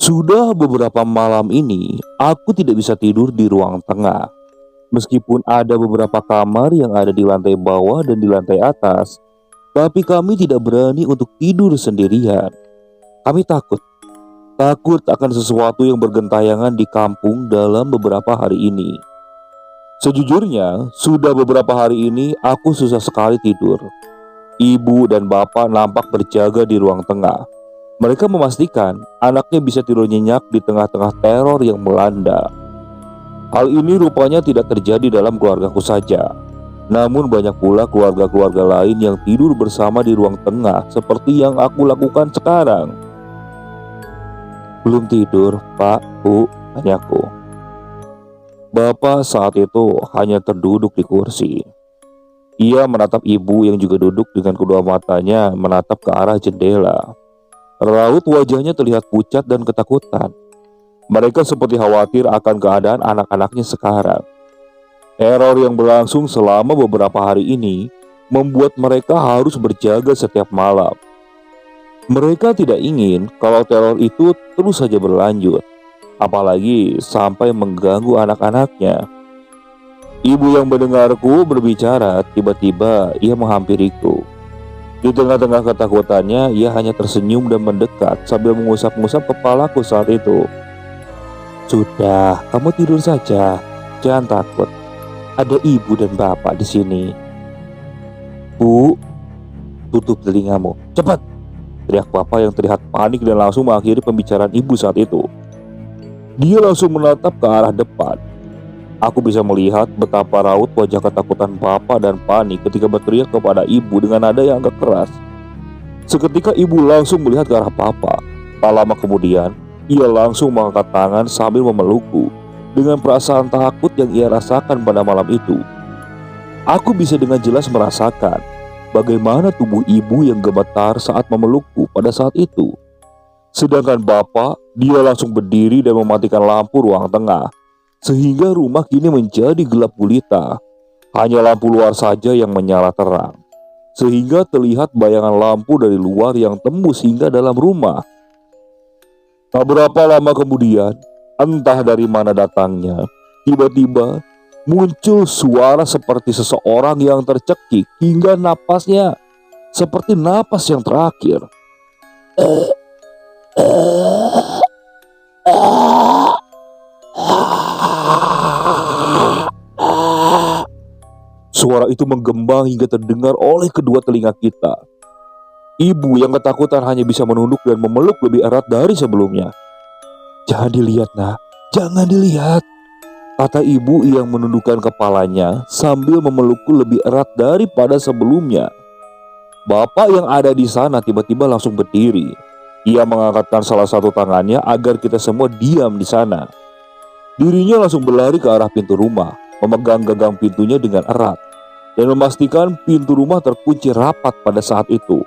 Sudah beberapa malam ini, aku tidak bisa tidur di ruang tengah. Meskipun ada beberapa kamar yang ada di lantai bawah dan di lantai atas, tapi kami tidak berani untuk tidur sendirian. Kami takut akan sesuatu yang bergentayangan di kampung dalam beberapa hari ini. Sejujurnya, sudah beberapa hari ini aku susah sekali tidur. Ibu dan bapak nampak berjaga di ruang tengah. Mereka memastikan anaknya bisa tidur nyenyak di tengah-tengah teror yang melanda. Hal ini rupanya tidak terjadi dalam keluargaku saja. Namun banyak pula keluarga-keluarga lain yang tidur bersama di ruang tengah seperti yang aku lakukan sekarang. "Belum tidur, Pak, Bu?" tanyaku. Bapak saat itu hanya terduduk di kursi. Ia menatap ibu yang juga duduk dengan kedua matanya menatap ke arah jendela. Raut wajahnya terlihat pucat dan ketakutan. Mereka seperti khawatir akan keadaan anak-anaknya sekarang. Teror yang berlangsung selama beberapa hari ini membuat mereka harus berjaga setiap malam. Mereka tidak ingin kalau teror itu terus saja berlanjut, apalagi sampai mengganggu anak-anaknya. Ibu yang mendengarku berbicara, tiba-tiba ia menghampiriku. Di tengah-tengah ketakutannya, ia hanya tersenyum dan mendekat sambil mengusap-ngusap kepalaku saat itu. "Sudah, kamu tidur saja. Jangan takut. Ada ibu dan bapak di sini." "Bu, tutup telingamu. Cepat!" teriak bapak yang terlihat panik dan langsung mengakhiri pembicaraan ibu saat itu. Dia langsung menatap ke arah depan. Aku bisa melihat betapa raut wajah ketakutan bapak dan panik ketika berteriak kepada ibu dengan nada yang agak keras. Seketika ibu langsung melihat ke arah bapak. Tak lama kemudian, ia langsung mengangkat tangan sambil memelukku dengan perasaan takut yang ia rasakan pada malam itu. Aku bisa dengan jelas merasakan bagaimana tubuh ibu yang gemetar saat memelukku pada saat itu. Sedangkan bapak, dia langsung berdiri dan mematikan lampu ruang tengah. Sehingga rumah kini menjadi gelap gulita. Hanya lampu luar saja yang menyala terang. Sehingga terlihat bayangan lampu dari luar yang tembus hingga dalam rumah. Tak berapa lama kemudian, entah dari mana datangnya, tiba-tiba muncul suara seperti seseorang yang tercekik hingga napasnya seperti napas yang terakhir. Suara itu menggema hingga terdengar oleh kedua telinga kita. Ibu yang ketakutan hanya bisa menunduk dan memeluk lebih erat dari sebelumnya. "Jangan dilihat, Nak. Jangan dilihat," kata ibu yang menundukkan kepalanya sambil memelukku lebih erat daripada sebelumnya. Bapak yang ada di sana tiba-tiba langsung berdiri. Ia mengangkatkan salah satu tangannya agar kita semua diam di sana. Dirinya langsung berlari ke arah pintu rumah, memegang gagang pintunya dengan erat dan memastikan pintu rumah terkunci rapat pada saat itu.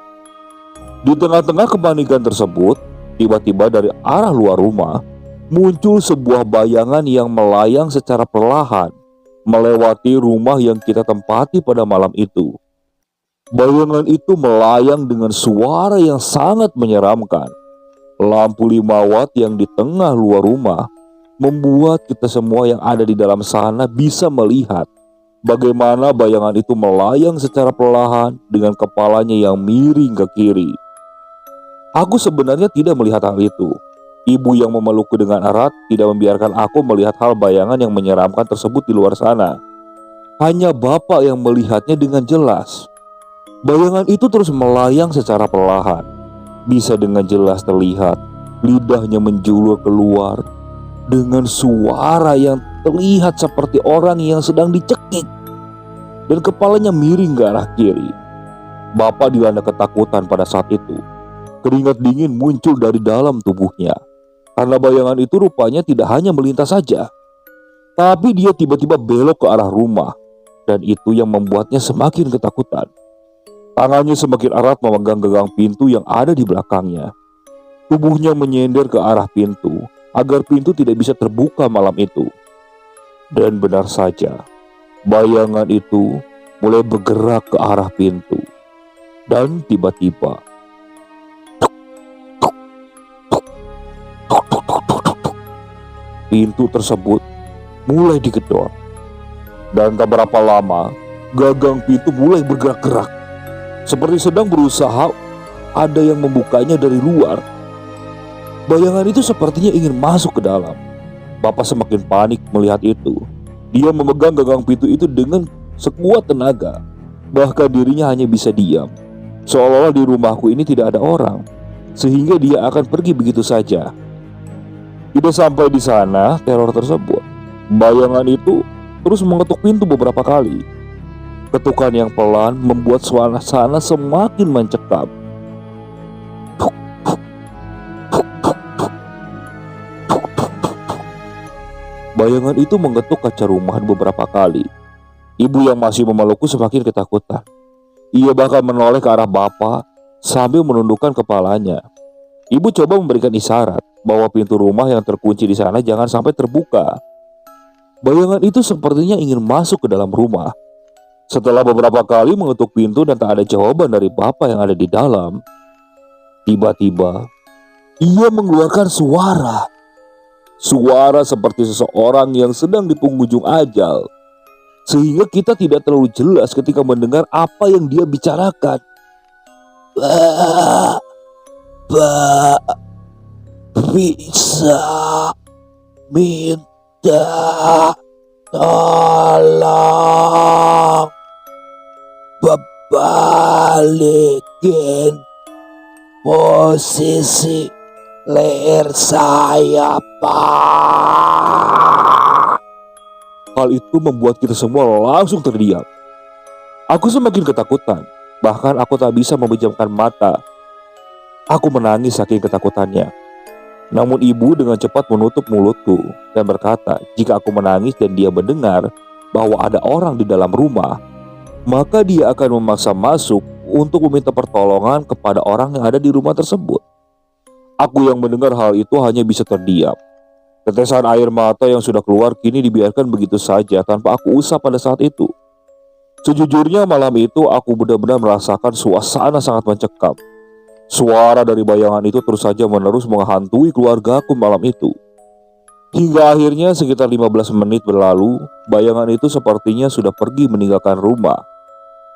Di tengah-tengah kepanikan tersebut, tiba-tiba dari arah luar rumah muncul sebuah bayangan yang melayang secara perlahan melewati rumah yang kita tempati pada malam itu. Bayangan itu melayang dengan suara yang sangat menyeramkan. Lampu 5 watt yang di tengah luar rumah membuat kita semua yang ada di dalam sana bisa melihat bagaimana bayangan itu melayang secara perlahan dengan kepalanya yang miring ke kiri. Aku sebenarnya tidak melihat hal itu. Ibu yang memelukku dengan erat tidak membiarkan aku melihat hal bayangan yang menyeramkan tersebut di luar sana. Hanya bapak yang melihatnya dengan jelas. Bayangan itu terus melayang secara perlahan. Bisa dengan jelas terlihat lidahnya menjulur keluar dengan suara yang terlihat seperti orang yang sedang dicekik, dan kepalanya miring ke arah kiri. Bapak dilanda ketakutan pada saat itu. Keringat dingin muncul dari dalam tubuhnya karena bayangan itu rupanya tidak hanya melintas saja, tapi dia tiba-tiba belok ke arah rumah, dan itu yang membuatnya semakin ketakutan. Tangannya semakin erat memegang gagang pintu yang ada di belakangnya. Tubuhnya menyender ke arah pintu agar pintu tidak bisa terbuka malam itu. Dan benar saja, bayangan itu mulai bergerak ke arah pintu. Dan tiba-tiba pintu tersebut mulai digedor. Dan tak berapa lama, gagang pintu mulai bergerak-gerak, seperti sedang berusaha ada yang membukanya dari luar. Bayangan itu sepertinya ingin masuk ke dalam. Bapak semakin panik melihat itu. Dia memegang gagang pintu itu dengan sekuat tenaga. Bahkan dirinya hanya bisa diam, seolah-olah di rumahku ini tidak ada orang, sehingga dia akan pergi begitu saja. Tidak sampai di sana teror tersebut. Bayangan itu terus mengetuk pintu beberapa kali. Ketukan yang pelan membuat suasana semakin mencekam. Bayangan itu mengetuk kaca rumah beberapa kali. Ibu yang masih memelukku semakin ketakutan. Ia bahkan menoleh ke arah bapak sambil menundukkan kepalanya. Ibu coba memberikan isyarat bahwa pintu rumah yang terkunci di sana jangan sampai terbuka. Bayangan itu sepertinya ingin masuk ke dalam rumah. Setelah beberapa kali mengetuk pintu dan tak ada jawaban dari bapak yang ada di dalam, tiba-tiba ia mengeluarkan suara. Suara seperti seseorang yang sedang di penghujung ajal, sehingga kita tidak terlalu jelas ketika mendengar apa yang dia bicarakan. Pak, bisa minta tolong balikin posisi leher saya, Pak. Hal itu membuat kita semua langsung terdiam. Aku semakin ketakutan, bahkan aku tak bisa memejamkan mata. Aku menangis saking ketakutannya. Namun ibu dengan cepat menutup mulutku dan berkata, jika aku menangis dan dia mendengar bahwa ada orang di dalam rumah, maka dia akan memaksa masuk untuk meminta pertolongan kepada orang yang ada di rumah tersebut. Aku yang mendengar hal itu hanya bisa terdiam. Tetesan air mata yang sudah keluar kini dibiarkan begitu saja tanpa aku usap pada saat itu. Sejujurnya malam itu aku benar-benar merasakan suasana sangat mencekam. Suara dari bayangan itu terus saja menerus menghantui keluargaku malam itu. Hingga akhirnya sekitar 15 menit berlalu, bayangan itu sepertinya sudah pergi meninggalkan rumah.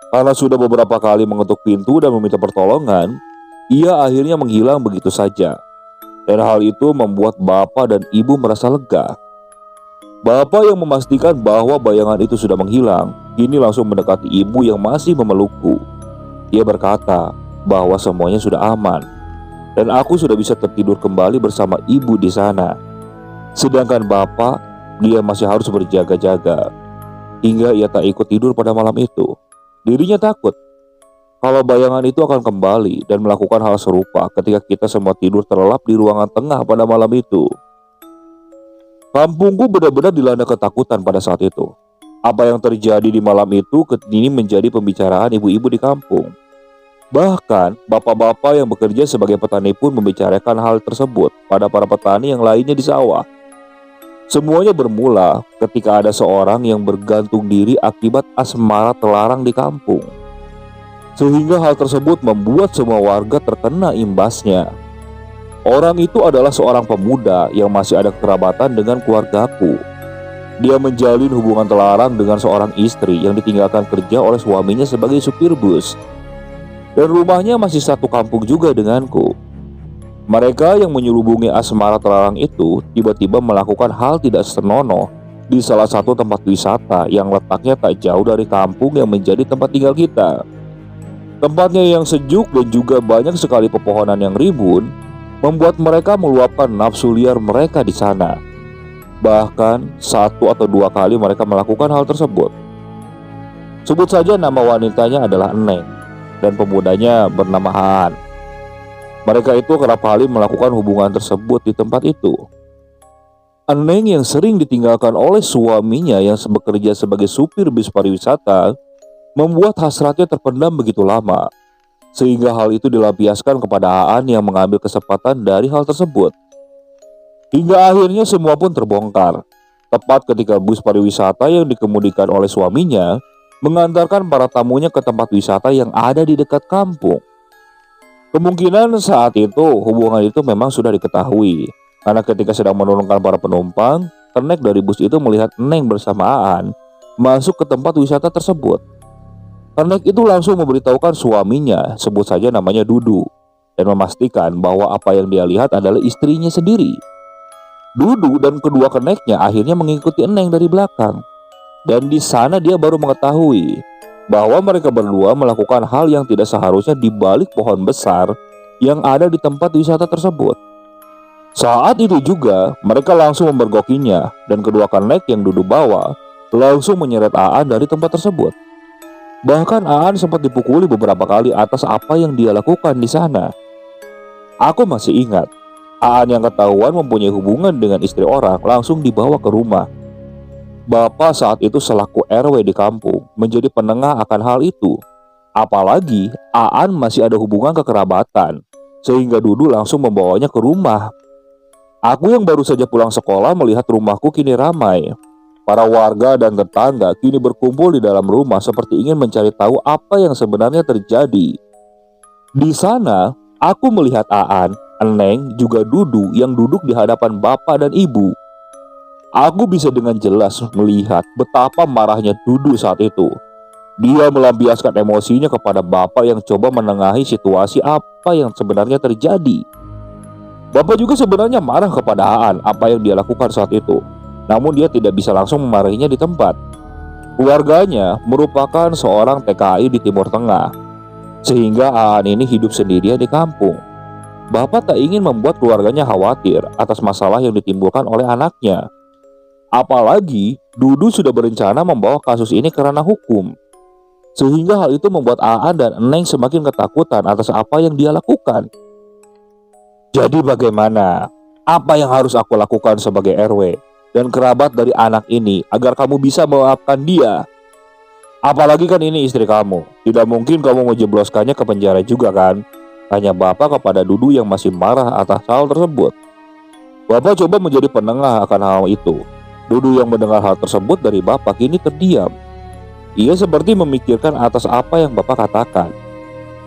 Karena sudah beberapa kali mengetuk pintu dan meminta pertolongan, ia akhirnya menghilang begitu saja. Dan hal itu membuat bapak dan ibu merasa lega. Bapak yang memastikan bahwa bayangan itu sudah menghilang, kini langsung mendekati ibu yang masih memelukku. Ia berkata bahwa semuanya sudah aman, dan aku sudah bisa tertidur kembali bersama ibu di sana. Sedangkan bapak, dia masih harus berjaga-jaga. Hingga ia tak ikut tidur pada malam itu. Dirinya takut kalau bayangan itu akan kembali dan melakukan hal serupa ketika kita semua tidur terlelap di ruangan tengah pada malam itu. Kampungku benar-benar dilanda ketakutan pada saat itu. Apa yang terjadi di malam itu kini menjadi pembicaraan ibu-ibu di kampung. Bahkan bapak-bapak yang bekerja sebagai petani pun membicarakan hal tersebut pada para petani yang lainnya di sawah. Semuanya bermula ketika ada seorang yang bergantung diri akibat asmara terlarang di kampung. Sehingga hal tersebut membuat semua warga terkena imbasnya. Orang itu adalah seorang pemuda yang masih ada kerabatan dengan keluargaku. Dia menjalin hubungan terlarang dengan seorang istri yang ditinggalkan kerja oleh suaminya sebagai supir bus. Dan rumahnya masih satu kampung juga denganku. Mereka yang menyelubungi asmara terlarang itu tiba-tiba melakukan hal tidak senonoh di salah satu tempat wisata yang letaknya tak jauh dari kampung yang menjadi tempat tinggal kita. Tempatnya yang sejuk dan juga banyak sekali pepohonan yang rimbun membuat mereka meluapkan nafsu liar mereka di sana. Bahkan 1 atau 2 kali mereka melakukan hal tersebut. Sebut saja nama wanitanya adalah Eneng dan pemudanya bernama Haan. Mereka itu kerap kali melakukan hubungan tersebut di tempat itu. Eneng yang sering ditinggalkan oleh suaminya yang bekerja sebagai supir bis pariwisata membuat hasratnya terpendam begitu lama, sehingga hal itu dilampiaskan kepada Aan yang mengambil kesempatan dari hal tersebut. Hingga akhirnya semua pun terbongkar. Tepat ketika bus pariwisata yang dikemudikan oleh suaminya mengantarkan para tamunya ke tempat wisata yang ada di dekat kampung. Kemungkinan saat itu hubungan itu memang sudah diketahui, karena ketika sedang menurunkan para penumpang, kenek dari bus itu melihat Neng bersama Aan masuk ke tempat wisata tersebut. Kenek itu langsung memberitahukan suaminya, sebut saja namanya Dudu, dan memastikan bahwa apa yang dia lihat adalah istrinya sendiri. Dudu dan kedua keneknya akhirnya mengikuti Neng dari belakang, dan di sana dia baru mengetahui bahwa mereka berdua melakukan hal yang tidak seharusnya di balik pohon besar yang ada di tempat wisata tersebut. Saat itu juga mereka langsung memergokinya, dan kedua kenek yang Dudu bawa langsung menyeret Aan dari tempat tersebut. Bahkan Aan sempat dipukuli beberapa kali atas apa yang dia lakukan di sana. Aku masih ingat, Aan yang ketahuan mempunyai hubungan dengan istri orang langsung dibawa ke rumah. Bapak saat itu selaku RW di kampung menjadi penengah akan hal itu. Apalagi Aan masih ada hubungan kekerabatan, sehingga Dudu langsung membawanya ke rumah. Aku yang baru saja pulang sekolah melihat rumahku kini ramai. Para warga dan tetangga kini berkumpul di dalam rumah seperti ingin mencari tahu apa yang sebenarnya terjadi. Di sana, aku melihat Aan, Neng, juga Dudu yang duduk di hadapan bapak dan ibu. Aku bisa dengan jelas melihat betapa marahnya Dudu saat itu. Dia melampiaskan emosinya kepada bapak yang coba menengahi situasi apa yang sebenarnya terjadi. Bapak juga sebenarnya marah kepada Aan apa yang dia lakukan saat itu. Namun dia tidak bisa langsung memarahinya di tempat. Keluarganya merupakan seorang TKI di Timur Tengah, sehingga Aan ini hidup sendirian di kampung. Bapak tak ingin membuat keluarganya khawatir atas masalah yang ditimbulkan oleh anaknya. Apalagi Dudu sudah berencana membawa kasus ini ke ranah hukum, sehingga hal itu membuat Aan dan Neng semakin ketakutan atas apa yang dia lakukan. Jadi bagaimana? Apa yang harus aku lakukan sebagai RW dan kerabat dari anak ini agar kamu bisa memaafkan dia? Apalagi kan ini istri kamu. Tidak mungkin kamu menjebloskannya ke penjara juga kan? Tanya bapak kepada Dudu yang masih marah atas hal tersebut. Bapak coba menjadi penengah akan hal itu. Dudu yang mendengar hal tersebut dari bapak kini terdiam. Ia seperti memikirkan atas apa yang bapak katakan.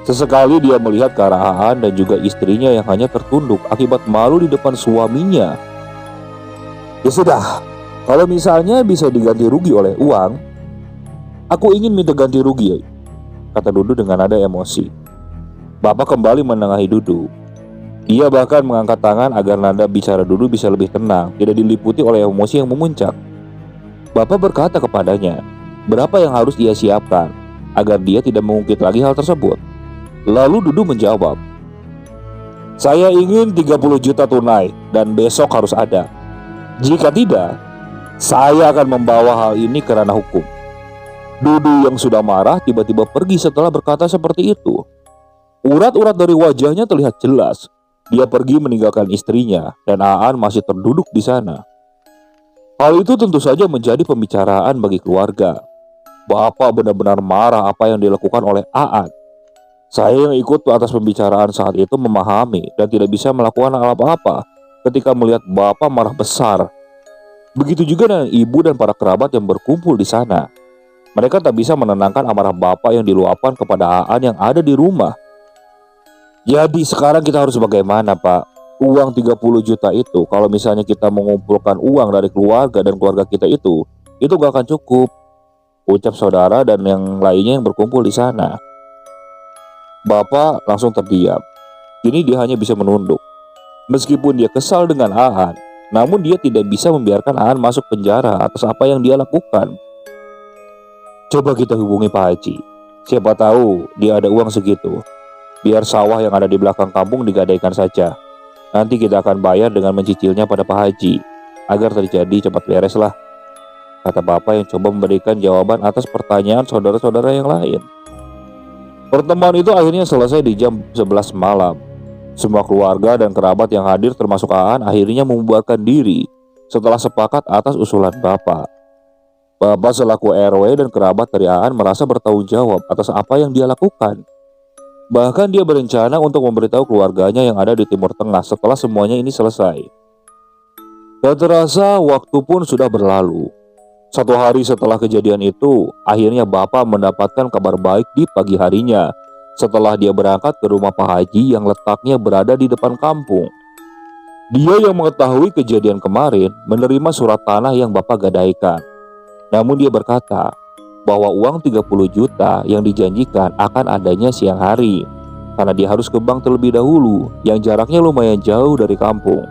Sesekali dia melihat ke arah Aan dan juga istrinya yang hanya tertunduk akibat malu di depan suaminya. Ya sudah, kalau misalnya bisa diganti rugi oleh uang, aku ingin minta ganti rugi, kata Dudu dengan nada emosi. Bapak kembali menengahi Dudu. Ia bahkan mengangkat tangan agar nada bicara Dudu bisa lebih tenang, tidak diliputi oleh emosi yang memuncak. Bapak berkata kepadanya, berapa yang harus dia siapkan agar dia tidak mengungkit lagi hal tersebut. Lalu Dudu menjawab, saya ingin 30 juta tunai dan besok harus ada. Jika tidak, saya akan membawa hal ini ke ranah hukum. Dudu yang sudah marah tiba-tiba pergi setelah berkata seperti itu. Urat-urat dari wajahnya terlihat jelas. Dia pergi meninggalkan istrinya dan Aan masih terduduk di sana. Hal itu tentu saja menjadi pembicaraan bagi keluarga. Bapak benar-benar marah apa yang dilakukan oleh Aan. Saya yang ikut atas pembicaraan saat itu memahami dan tidak bisa melakukan apa-apa ketika melihat bapak marah besar. Begitu juga dengan ibu dan para kerabat yang berkumpul di sana. Mereka tak bisa menenangkan amarah bapak yang diluapkan kepada Aan yang ada di rumah. Jadi sekarang kita harus bagaimana, Pak? Uang 30 juta itu, kalau misalnya kita mengumpulkan uang dari keluarga dan keluarga kita itu gak akan cukup, ucap saudara dan yang lainnya yang berkumpul di sana. Bapak langsung terdiam. Kini dia hanya bisa menunduk. Meskipun dia kesal dengan Aan, namun dia tidak bisa membiarkan Aan masuk penjara atas apa yang dia lakukan. Coba kita hubungi Pak Haji. Siapa tahu dia ada uang segitu. Biar sawah yang ada di belakang kampung digadaikan saja. Nanti kita akan bayar dengan mencicilnya pada Pak Haji, agar terjadi cepat beres lah, kata bapak yang coba memberikan jawaban atas pertanyaan saudara-saudara yang lain. Pertemuan itu akhirnya selesai di jam 11 malam. Semua keluarga dan kerabat yang hadir termasuk Aan akhirnya membubarkan diri setelah sepakat atas usulan bapak. Bapak selaku RW dan kerabat dari Aan merasa bertanggung jawab atas apa yang dia lakukan. Bahkan dia berencana untuk memberitahu keluarganya yang ada di Timur Tengah setelah semuanya ini selesai. Tak terasa waktu pun sudah berlalu. Satu hari setelah kejadian itu, akhirnya Bapak mendapatkan kabar baik di pagi harinya setelah dia berangkat ke rumah Pak Haji yang letaknya berada di depan kampung. Dia yang mengetahui kejadian kemarin menerima surat tanah yang Bapak gadaikan. Namun dia berkata bahwa uang 30 juta yang dijanjikan akan adanya siang hari, karena dia harus ke bank terlebih dahulu yang jaraknya lumayan jauh dari kampung.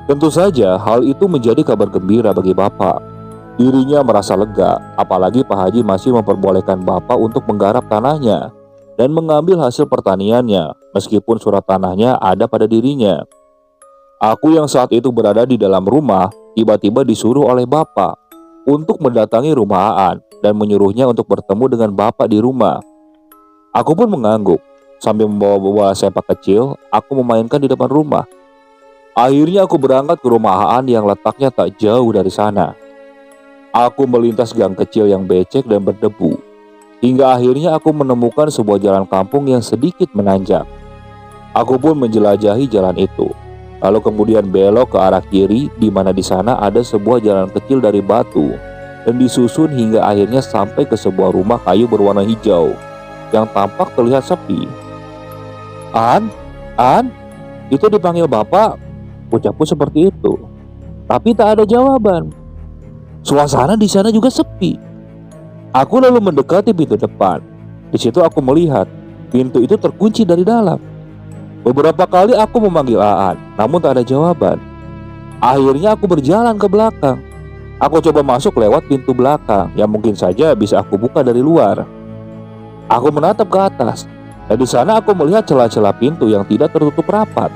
Tentu saja hal itu menjadi kabar gembira bagi Bapak. Dirinya merasa lega, apalagi Pak Haji masih memperbolehkan Bapak untuk menggarap tanahnya dan mengambil hasil pertaniannya, meskipun surat tanahnya ada pada dirinya. Aku yang saat itu berada di dalam rumah, tiba-tiba disuruh oleh Bapak untuk mendatangi rumah Aan dan menyuruhnya untuk bertemu dengan Bapak di rumah. Aku pun mengangguk, sambil membawa bola sepak kecil, aku memainkan di depan rumah. Akhirnya aku berangkat ke rumah Aan yang letaknya tak jauh dari sana. Aku melintas gang kecil yang becek dan berdebu, hingga akhirnya aku menemukan sebuah jalan kampung yang sedikit menanjak. Aku pun menjelajahi jalan itu, lalu kemudian belok ke arah kiri, di mana di sana ada sebuah jalan kecil dari batu dan disusun hingga akhirnya sampai ke sebuah rumah kayu berwarna hijau yang tampak terlihat sepi. An, itu dipanggil Bapak, ucapku seperti itu, tapi tak ada jawaban. Suasana di sana juga sepi. Aku lalu mendekati pintu depan. Di situ aku melihat pintu itu terkunci dari dalam. Beberapa kali aku memanggil Aan, namun tak ada jawaban. Akhirnya aku berjalan ke belakang. Aku coba masuk lewat pintu belakang yang mungkin saja bisa aku buka dari luar. Aku menatap ke atas, dan di sana aku melihat celah-celah pintu yang tidak tertutup rapat.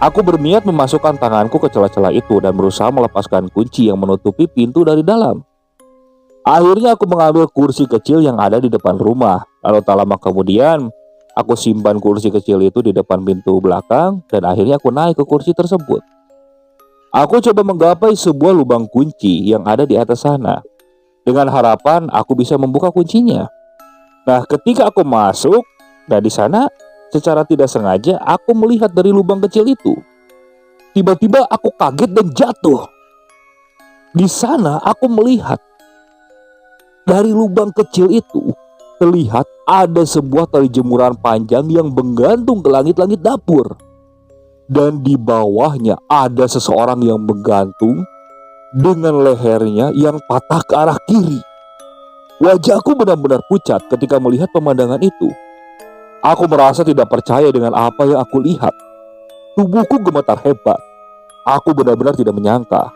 Aku berniat memasukkan tanganku ke celah-celah itu dan berusaha melepaskan kunci yang menutupi pintu dari dalam. Akhirnya aku mengambil kursi kecil yang ada di depan rumah. Lalu tak lama kemudian, aku simpan kursi kecil itu di depan pintu belakang dan akhirnya aku naik ke kursi tersebut. Aku coba menggapai sebuah lubang kunci yang ada di atas sana, dengan harapan aku bisa membuka kuncinya. Nah, ketika aku masuk, dan di sana secara tidak sengaja aku melihat dari lubang kecil itu. Tiba-tiba aku kaget dan jatuh. Di sana aku melihat dari lubang kecil itu terlihat ada sebuah tali jemuran panjang yang menggantung ke langit-langit dapur. Dan di bawahnya ada seseorang yang menggantung dengan lehernya yang patah ke arah kiri. Wajahku benar-benar pucat ketika melihat pemandangan itu. Aku merasa tidak percaya dengan apa yang aku lihat. Tubuhku gemetar hebat. Aku benar-benar tidak menyangka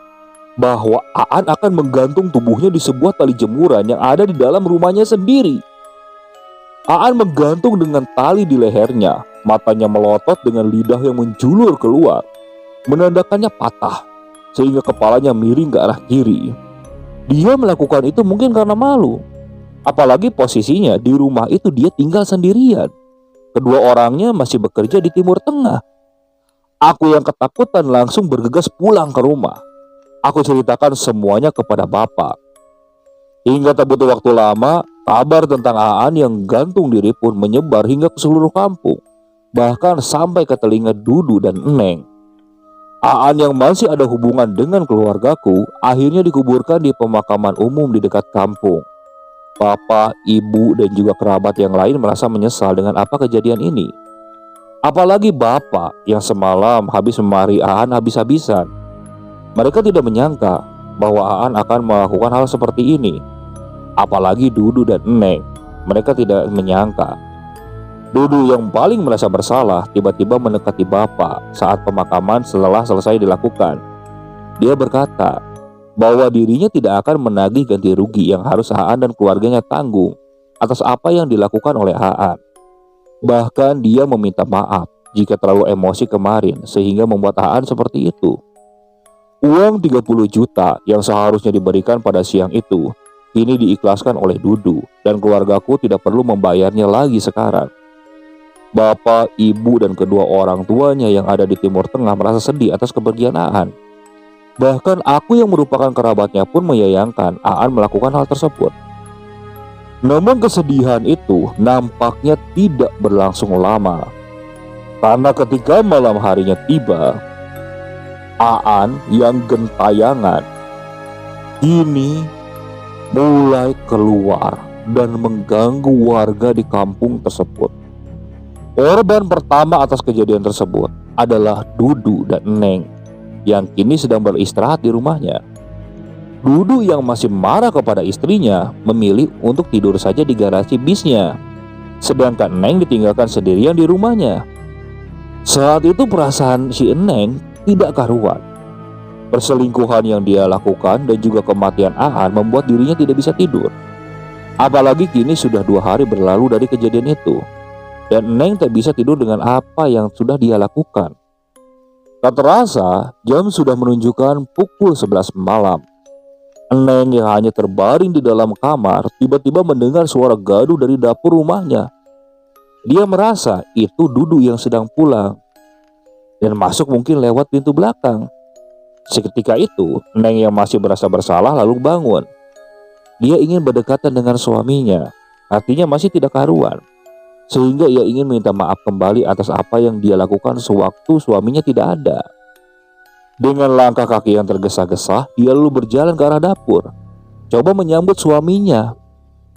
bahwa Aan akan menggantung tubuhnya di sebuah tali jemuran yang ada di dalam rumahnya sendiri. Aan menggantung dengan tali di lehernya, matanya melotot dengan lidah yang menjulur keluar, menandakannya patah, sehingga kepalanya miring ke arah kiri. Dia melakukan itu mungkin karena malu, apalagi posisinya di rumah itu dia tinggal sendirian. Kedua orangnya masih bekerja di Timur Tengah. Aku yang ketakutan langsung bergegas pulang ke rumah. Aku ceritakan semuanya kepada Bapak. Hingga tak butuh waktu lama, kabar tentang Aan yang gantung diri pun menyebar hingga ke seluruh kampung, bahkan sampai ke telinga Dudu dan Eneng. Aan yang masih ada hubungan dengan keluargaku akhirnya dikuburkan di pemakaman umum di dekat kampung. Bapak, ibu, dan juga kerabat yang lain merasa menyesal dengan apa kejadian ini. Apalagi Bapak yang semalam habis memarahi Aan habis-habisan. Mereka tidak menyangka bahwa Aan akan melakukan hal seperti ini. Apalagi Dudu dan Eneng, mereka tidak menyangka. Dudu yang paling merasa bersalah tiba-tiba mendekati Bapak saat pemakaman setelah selesai dilakukan. Dia berkata bahwa dirinya tidak akan menagih ganti rugi yang harus Aan dan keluarganya tanggung atas apa yang dilakukan oleh Aan. Bahkan dia meminta maaf jika terlalu emosi kemarin sehingga membuat Aan seperti itu. Uang 30 juta yang seharusnya diberikan pada siang itu kini diikhlaskan oleh Dudu dan keluargaku tidak perlu membayarnya lagi sekarang. Bapak, ibu, dan kedua orang tuanya yang ada di Timur Tengah merasa sedih atas kepergian Aan. Bahkan aku yang merupakan kerabatnya pun menyayangkan Aan melakukan hal tersebut. Namun kesedihan itu nampaknya tidak berlangsung lama. Karena ketika malam harinya tiba, Aan yang gentayangan kini mulai keluar dan mengganggu warga di kampung tersebut. Korban pertama atas kejadian tersebut adalah Dudu dan Neng yang kini sedang beristirahat di rumahnya. Dudu yang masih marah kepada istrinya memilih untuk tidur saja di garasi bisnya, sedangkan Neng ditinggalkan sendirian di rumahnya. Saat itu perasaan si Neng tidak karuan. Perselingkuhan yang dia lakukan dan juga kematian Aan membuat dirinya tidak bisa tidur. Apalagi kini sudah 2 hari berlalu dari kejadian itu, dan Neng tak bisa tidur dengan apa yang sudah dia lakukan. Tak terasa jam sudah menunjukkan pukul 11 malam. Neng yang hanya terbaring di dalam kamar tiba-tiba mendengar suara gaduh dari dapur rumahnya. Dia merasa itu Dudu yang sedang pulang dan masuk mungkin lewat pintu belakang. Seketika itu, Neng yang masih merasa bersalah lalu bangun. Dia ingin berdekatan dengan suaminya, hatinya masih tidak karuan, sehingga ia ingin minta maaf kembali atas apa yang dia lakukan sewaktu suaminya tidak ada. Dengan langkah kaki yang tergesa-gesa, dia lalu berjalan ke arah dapur, coba menyambut suaminya.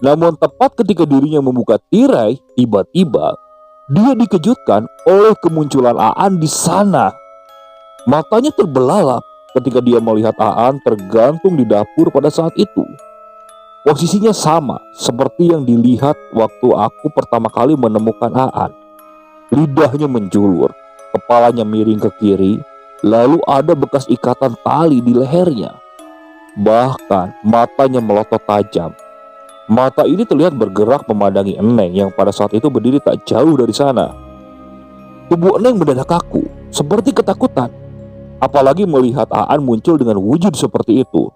Namun tepat ketika dirinya membuka tirai, tiba-tiba dia dikejutkan oleh kemunculan Aan di sana. Matanya terbelalak ketika dia melihat Aan tergantung di dapur pada saat itu. Posisinya sama seperti yang dilihat waktu aku pertama kali menemukan Aan. Lidahnya menjulur, kepalanya miring ke kiri, lalu ada bekas ikatan tali di lehernya. Bahkan matanya melotot tajam. Mata ini terlihat bergerak memandangi Neng yang pada saat itu berdiri tak jauh dari sana. Tubuh Neng mendadak kaku, seperti ketakutan. Apalagi melihat Aan muncul dengan wujud seperti itu.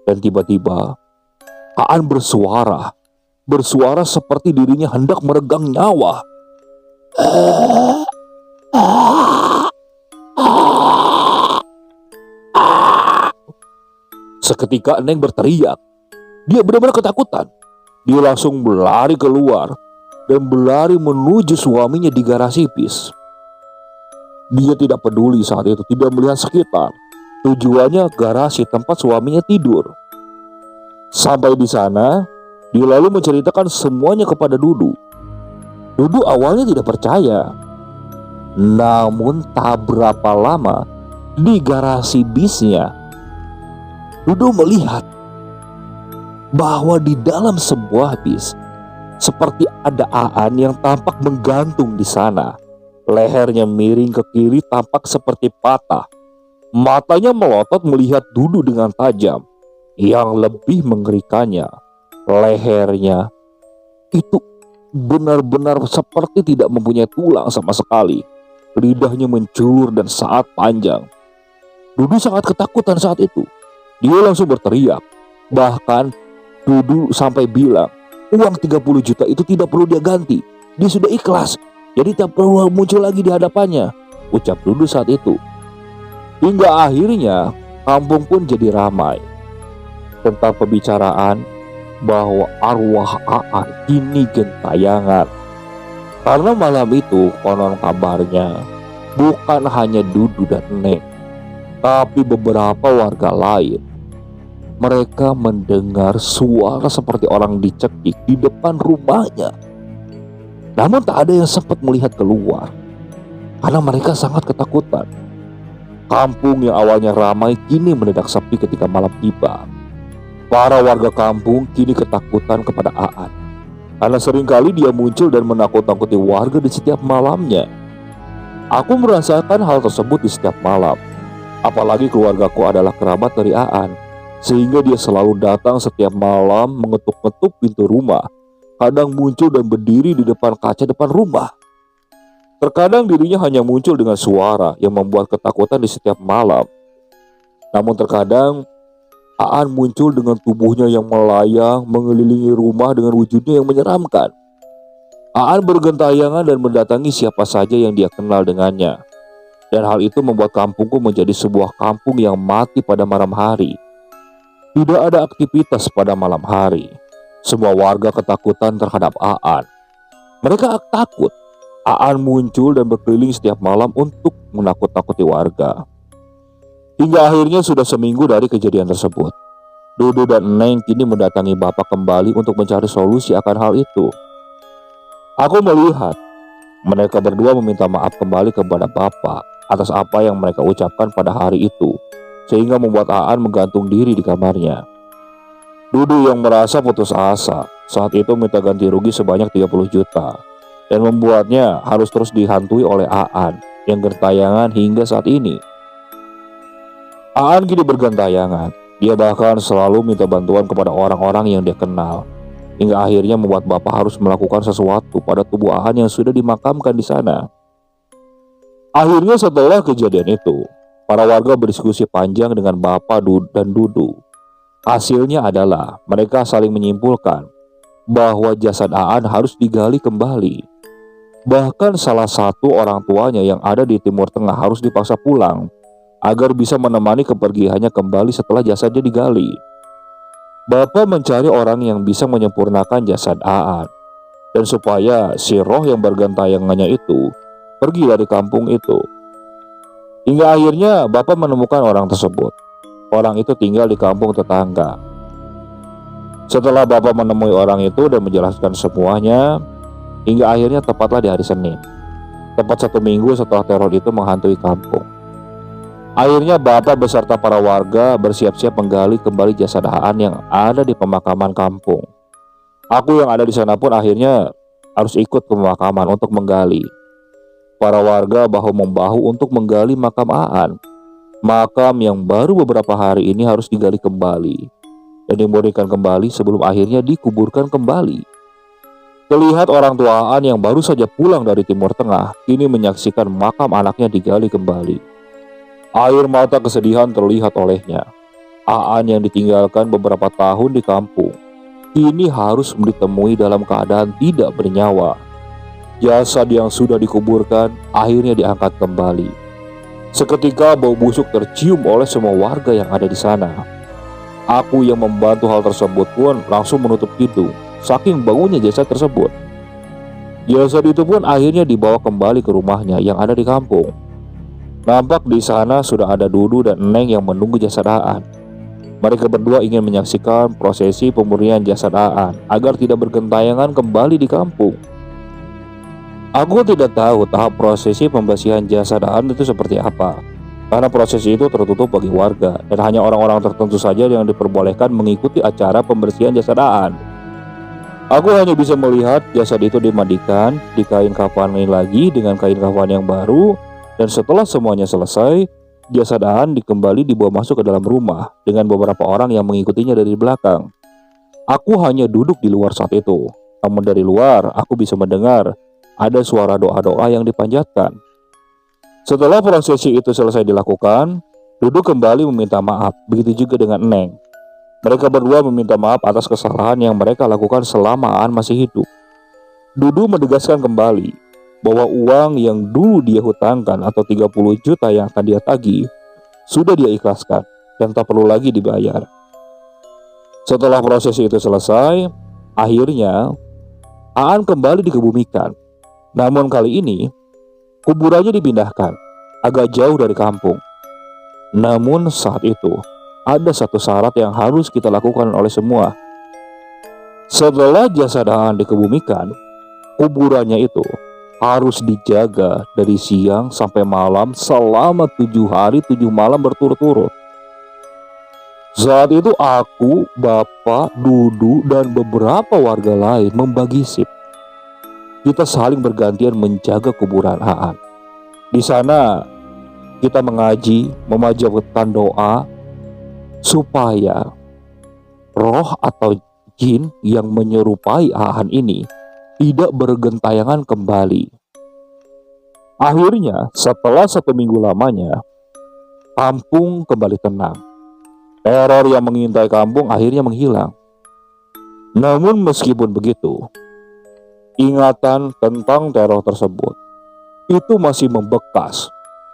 Dan tiba-tiba Aan bersuara seperti dirinya hendak meregang nyawa. Seketika Neng berteriak. Dia benar-benar ketakutan. Dia langsung berlari keluar dan berlari menuju suaminya di garasi bis. Dia tidak peduli saat itu, tidak melihat sekitar. Tujuannya garasi tempat suaminya tidur. Sampai di sana, dia lalu menceritakan semuanya kepada Dudu. Dudu awalnya tidak percaya. Namun tak berapa lama, di garasi bisnya, Dudu melihat bahwa di dalam sebuah bis seperti ada Aan yang tampak menggantung di sana. Lehernya miring ke kiri tampak seperti patah. Matanya melotot melihat Dudu dengan tajam. Yang lebih mengerikannya, lehernya itu benar-benar seperti tidak mempunyai tulang sama sekali. Lidahnya menjulur dan sangat panjang. Dudu sangat ketakutan saat itu. Dia langsung berteriak. Bahkan Dudu sampai bilang uang 30 juta itu tidak perlu dia ganti. Dia sudah ikhlas, jadi tak perlu muncul lagi di hadapannya, ucap Dudu saat itu. Hingga akhirnya kampung pun jadi ramai tentang pembicaraan bahwa arwah Aan kini gentayangan. Karena malam itu konon kabarnya bukan hanya Dudu dan Neng, tapi beberapa warga lain. Mereka mendengar suara seperti orang dicekik di depan rumahnya. Namun tak ada yang sempat melihat keluar karena mereka sangat ketakutan. Kampung yang awalnya ramai kini mendadak sepi ketika malam tiba. Para warga kampung kini ketakutan kepada Aan karena seringkali dia muncul dan menakut-nakuti warga di setiap malamnya. Aku merasakan hal tersebut di setiap malam. Apalagi keluargaku adalah kerabat dari Aan, sehingga dia selalu datang setiap malam mengetuk-ngetuk pintu rumah. Kadang muncul dan berdiri di depan kaca depan rumah. Terkadang dirinya hanya muncul dengan suara yang membuat ketakutan di setiap malam. Namun terkadang Aan muncul dengan tubuhnya yang melayang mengelilingi rumah dengan wujudnya yang menyeramkan. Aan bergentayangan dan mendatangi siapa saja yang dia kenal dengannya. Dan hal itu membuat kampungku menjadi sebuah kampung yang mati pada malam hari. Tidak ada aktivitas pada malam hari. Semua warga ketakutan terhadap Aan. Mereka takut Aan muncul dan berkeliling setiap malam untuk menakut-nakuti warga. Hingga akhirnya sudah seminggu dari kejadian tersebut. Dudu dan Neng kini mendatangi bapak kembali untuk mencari solusi akan hal itu. Aku melihat mereka berdua meminta maaf kembali kepada bapak atas apa yang mereka ucapkan pada hari itu, sehingga membuat Aan menggantung diri di kamarnya. Dudu yang merasa putus asa saat itu minta ganti rugi sebanyak 30 juta dan membuatnya harus terus dihantui oleh Aan yang gentayangan hingga saat ini. Aan kini bergentayangan. Dia bahkan selalu minta bantuan kepada orang-orang yang dia kenal, hingga akhirnya membuat bapak harus melakukan sesuatu pada tubuh Aan yang sudah dimakamkan di sana. Akhirnya setelah kejadian itu, para warga berdiskusi panjang dengan bapak dan Dudu. Hasilnya adalah mereka saling menyimpulkan bahwa jasad Aan harus digali kembali. Bahkan salah satu orang tuanya yang ada di Timur Tengah harus dipaksa pulang agar bisa menemani kepergiannya kembali setelah jasadnya digali. Bapak mencari orang yang bisa menyempurnakan jasad Aan, dan supaya si roh yang bergentayangannya itu pergi dari kampung itu. Hingga akhirnya bapak menemukan orang tersebut. Orang itu tinggal di kampung tetangga. Setelah bapak menemui orang itu dan menjelaskan semuanya, hingga akhirnya tepatlah di hari Senin, tepat 1 minggu setelah teror itu menghantui kampung. Akhirnya bapak beserta para warga bersiap-siap menggali kembali jasad Aan yang ada di pemakaman kampung. Aku yang ada di sana pun akhirnya harus ikut ke pemakaman untuk menggali. Para warga bahu-membahu untuk menggali makam Aan. Makam yang baru beberapa hari ini harus digali kembali dan dimurnikan kembali sebelum akhirnya dikuburkan kembali. Terlihat orang tua Aan yang baru saja pulang dari Timur Tengah kini menyaksikan makam anaknya digali kembali. Air mata kesedihan terlihat olehnya. Aan yang ditinggalkan beberapa tahun di kampung kini harus ditemui dalam keadaan tidak bernyawa. Jasad yang sudah dikuburkan akhirnya diangkat kembali. Seketika bau busuk tercium oleh semua warga yang ada di sana. Aku yang membantu hal tersebut pun langsung menutup hidung saking baunya jasad tersebut. Jasad itu pun akhirnya dibawa kembali ke rumahnya yang ada di kampung. Nampak di sana sudah ada Dudu dan Neng yang menunggu jasad Aan. Mereka berdua ingin menyaksikan prosesi pemurnian jasad Aan agar tidak bergentayangan kembali di kampung. Aku tidak tahu tahap prosesi pembersihan jasad Aan itu seperti apa, karena prosesi itu tertutup bagi warga dan hanya orang-orang tertentu saja yang diperbolehkan mengikuti acara pembersihan jasad Aan. Aku hanya bisa melihat jasad itu dimandikan, dikain kafani lagi dengan kain kafan yang baru. Dan setelah semuanya selesai, jasad Aan kembali dibawa masuk ke dalam rumah dengan beberapa orang yang mengikutinya dari belakang. Aku hanya duduk di luar saat itu, namun dari luar aku bisa mendengar ada suara doa-doa yang dipanjatkan. Setelah prosesi itu selesai dilakukan, Dudu kembali meminta maaf, begitu juga dengan Neng. Mereka berdua meminta maaf atas kesalahan yang mereka lakukan selama Aan masih hidup. Dudu menegaskan kembali bahwa uang yang dulu dia hutangkan atau 30 juta yang akan dia tagih sudah dia ikhlaskan dan tak perlu lagi dibayar. Setelah prosesi itu selesai, akhirnya Aan kembali dikebumikan. Namun kali ini kuburannya dipindahkan agak jauh dari kampung. Namun saat itu ada satu syarat yang harus kita lakukan oleh semua. Setelah jasad Aan dikebumikan, kuburannya itu harus dijaga dari siang sampai malam selama 7 hari 7 malam berturut-turut. Saat itu aku, bapak, Dudu, dan beberapa warga lain membagi sip. Kita saling bergantian menjaga kuburan Aan. Di sana kita mengaji, memanjatkan doa supaya roh atau jin yang menyerupai Aan ini tidak bergentayangan kembali. Akhirnya setelah 1 minggu lamanya, kampung kembali tenang. Teror yang mengintai kampung akhirnya menghilang. Namun meskipun begitu, ingatan tentang teror tersebut itu masih membekas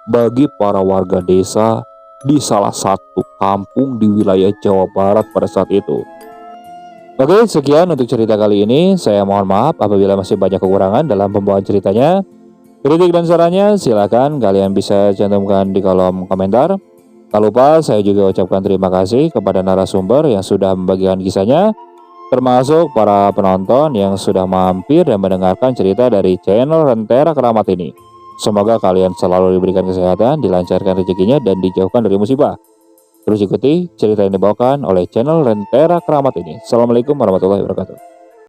bagi para warga desa di salah satu kampung di wilayah Jawa Barat pada saat itu. Oke, sekian untuk cerita kali ini. Saya mohon maaf apabila masih banyak kekurangan dalam pembawaan ceritanya. Kritik dan sarannya silakan kalian bisa cantumkan di kolom komentar. Tak lupa saya juga ucapkan terima kasih kepada narasumber yang sudah membagikan kisahnya, termasuk para penonton yang sudah mampir dan mendengarkan cerita dari channel Rentera Keramat ini. Semoga kalian selalu diberikan kesehatan, dilancarkan rezekinya, dan dijauhkan dari musibah. Terus ikuti cerita yang dibawakan oleh channel Rentera Keramat ini. Assalamualaikum warahmatullahi wabarakatuh.